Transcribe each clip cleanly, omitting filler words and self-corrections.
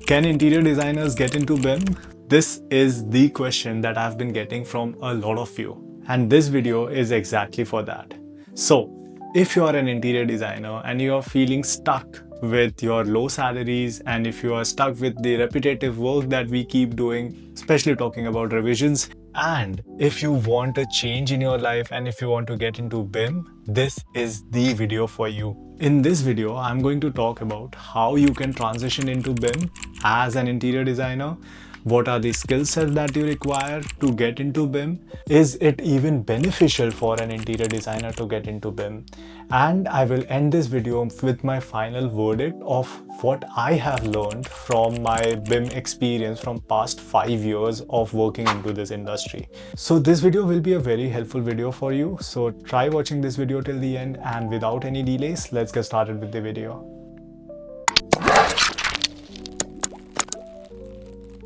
Can interior designers get into BIM? This is the question that I've been getting from a lot of you, and this video is exactly for that. So, if you are an interior designer and you are feeling stuck with your low salaries, and if you are stuck with the repetitive work that we keep doing, especially talking about revisions, and if you want a change in your life and if you want to get into BIM, this is the video for you. In this video, I'm going to talk about how you can transition into BIM as an interior designer. What are the skill sets that you require to get into BIM? Is it even beneficial for an interior designer to get into BIM? And I will end this video with my final verdict of what I have learned from my BIM experience from past 5 years of working into this industry. So this video will be a very helpful video for you. So try watching this video till the end, and without any delays, let's get started with the video.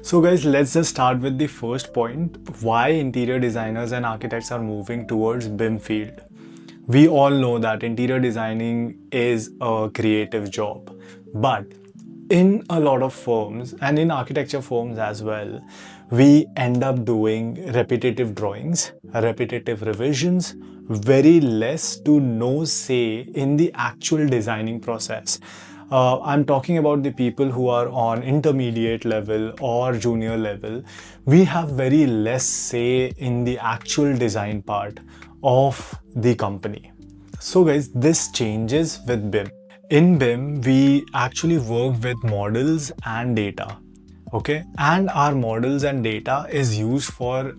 So guys, let's just start with the first point, why interior designers and architects are moving towards BIM field. We all know that interior designing is a creative job, but in a lot of firms and in architecture firms as well, we end up doing repetitive drawings, repetitive revisions, very less to no say in the actual designing process. I'm talking about the people who are on intermediate level or junior level. We have very less say in the actual design part of the company. So guys, this changes with BIM. In BIM, we actually work with models and data. Okay, and our models and data is used for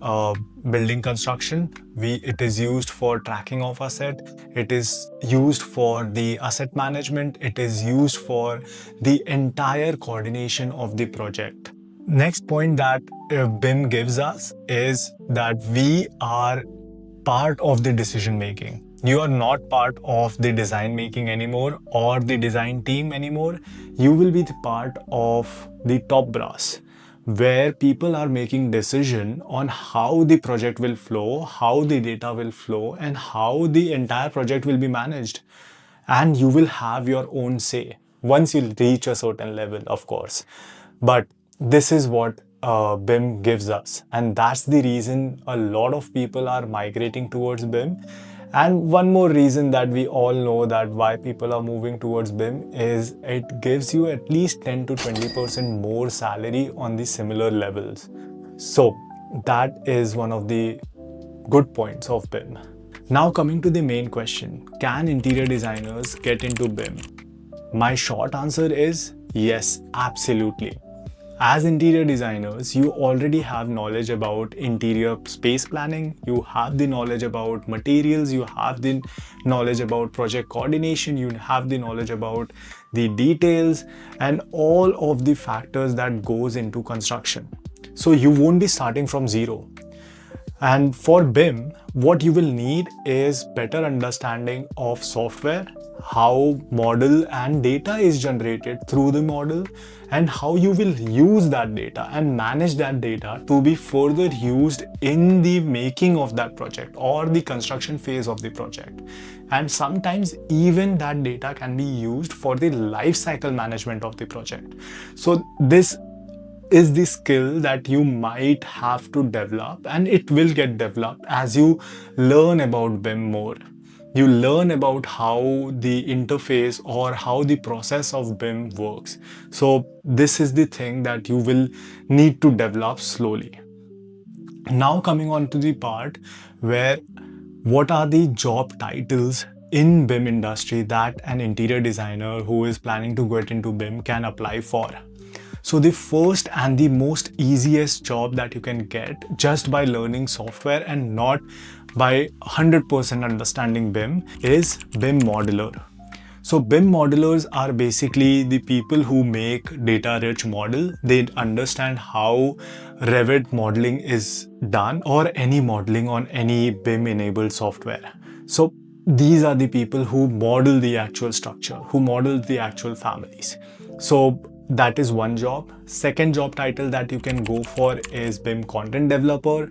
building construction. It is used for tracking of asset. It is used for the asset management. It is used for the entire coordination of the project. Next point that BIM gives us is that we are part of the decision making. You are not part of the design making anymore or the design team anymore. You will be the part of the top brass, where people are making decision on how the project will flow, how the data will flow, and how the entire project will be managed. And you will have your own say once you reach a certain level, of course. But this is what BIM gives us, and that's the reason a lot of people are migrating towards BIM. And one more reason that we all know that why people are moving towards BIM is it gives you at least 10 to 20% more salary on the similar levels. So that is one of the good points of BIM. Now coming to the main question, can interior designers get into BIM? My short answer is yes, absolutely. As interior designers, you already have knowledge about interior space planning, you have the knowledge about materials, you have the knowledge about project coordination, you have the knowledge about the details and all of the factors that goes into construction. So you won't be starting from zero. And for BIM, what you will need is better understanding of software, how model and data is generated through the model, and how you will use that data and manage that data to be further used in the making of that project or the construction phase of the project. And sometimes even that data can be used for the life cycle management of the project. So this is the skill that you might have to develop, and it will get developed as you learn about BIM more. You learn about how the interface or how the process of BIM works. So this is the thing that you will need to develop slowly. Now coming on to the part where what are the job titles in BIM industry that an interior designer who is planning to get into BIM can apply for. So the first and the most easiest job that you can get just by learning software and not by 100% understanding BIM is BIM Modeler. So BIM modelers are basically the people who make data-rich model. They understand how Revit modeling is done or any modeling on any BIM-enabled software. So these are the people who model the actual structure, who model the actual families. So that is one job. Second job title that you can go for is BIM Content Developer.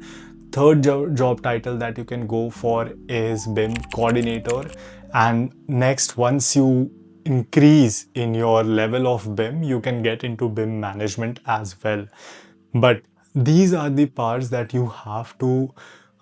Third job title that you can go for is BIM Coordinator. And next, once you increase in your level of BIM, you can get into BIM management as well. But these are the parts that you have to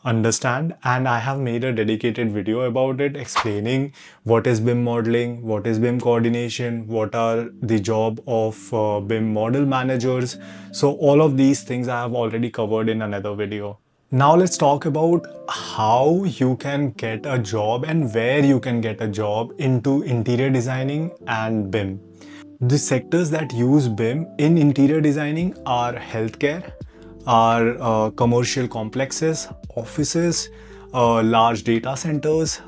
understand, and I have made a dedicated video about it, explaining what is BIM modeling, what is BIM coordination, what are the job of BIM model managers. So all of these things I have already covered in another video. Now let's talk about how you can get a job and where you can get a job into interior designing and BIM. The sectors that use BIM in interior designing are healthcare, are commercial complexes, offices, large data centers.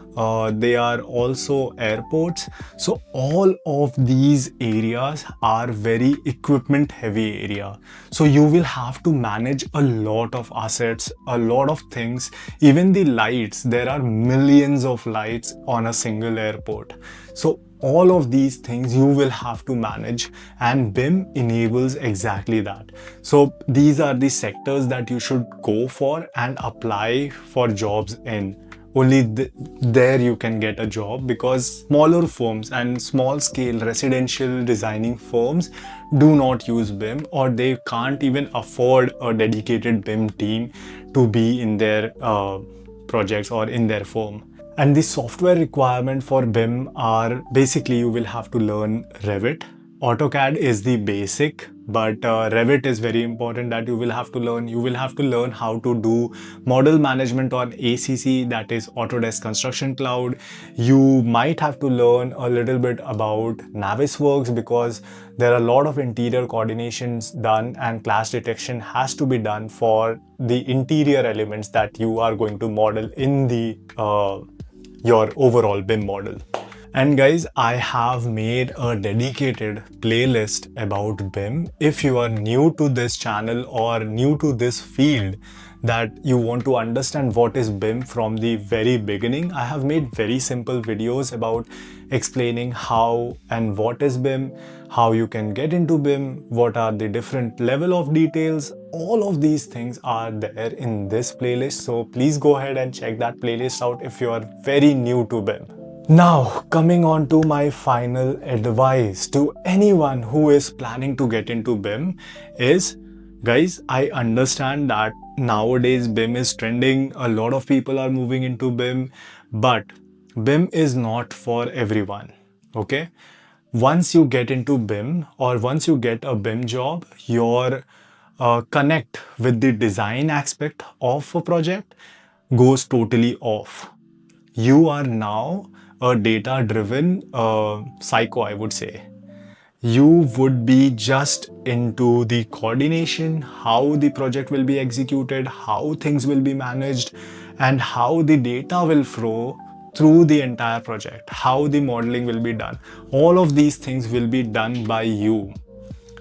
They are also airports. So all of these areas are very equipment heavy area. So you will have to manage a lot of assets, a lot of things. Even the lights, there are millions of lights on a single airport. So all of these things you will have to manage, and BIM enables exactly that. So these are the sectors that you should go for and apply for jobs in. Only there you can get a job, because smaller firms and small scale residential designing firms do not use BIM, or they can't even afford a dedicated BIM team to be in their projects or in their firm. And the software requirement for BIM are basically you will have to learn Revit. AutoCAD is the basic, but Revit is very important that you will have to learn. You will have to learn how to do model management on ACC, that is Autodesk Construction Cloud. You might have to learn a little bit about Navisworks, because there are a lot of interior coordinations done and clash detection has to be done for the interior elements that you are going to model in the your overall BIM model. And guys, I have made a dedicated playlist about BIM. If you are new to this channel or new to this field, that you want to understand what is BIM from the very beginning, I have made very simple videos about explaining how and what is BIM, how you can get into BIM, what are the different level of details. All of these things are there in this playlist. So please go ahead and check that playlist out if you are very new to BIM. Now, coming on to my final advice to anyone who is planning to get into BIM is, guys, I understand that nowadays BIM is trending, a lot of people are moving into BIM, but BIM is not for everyone, okay? Once you get into BIM, or once you get a BIM job, your connect with the design aspect of a project goes totally off. You are now a data driven psycho, I would say. You would be just into the coordination, how the project will be executed, how things will be managed, and how the data will flow through the entire project, how the modeling will be done. All of these things will be done by you.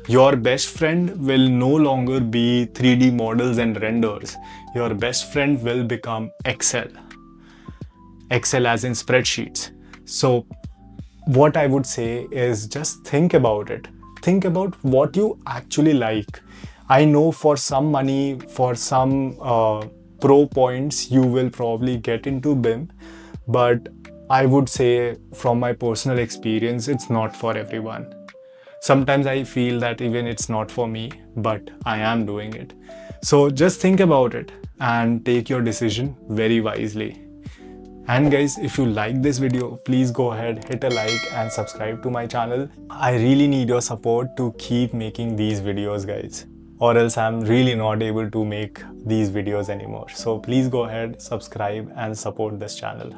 Your best friend will no longer be 3D models and renders. Your best friend will become Excel. Excel as in spreadsheets. So what I would say is, just think about it. Think about what you actually like. I know for some money, for some pro points, you will probably get into BIM, but I would say from my personal experience, it's not for everyone. Sometimes I feel that even it's not for me, but I am doing it. So just think about it and take your decision very wisely. And guys, if you like this video, please go ahead, hit a like and subscribe to my channel. I really need your support to keep making these videos, guys, or else I'm really not able to make these videos anymore. So please go ahead, subscribe and support this channel.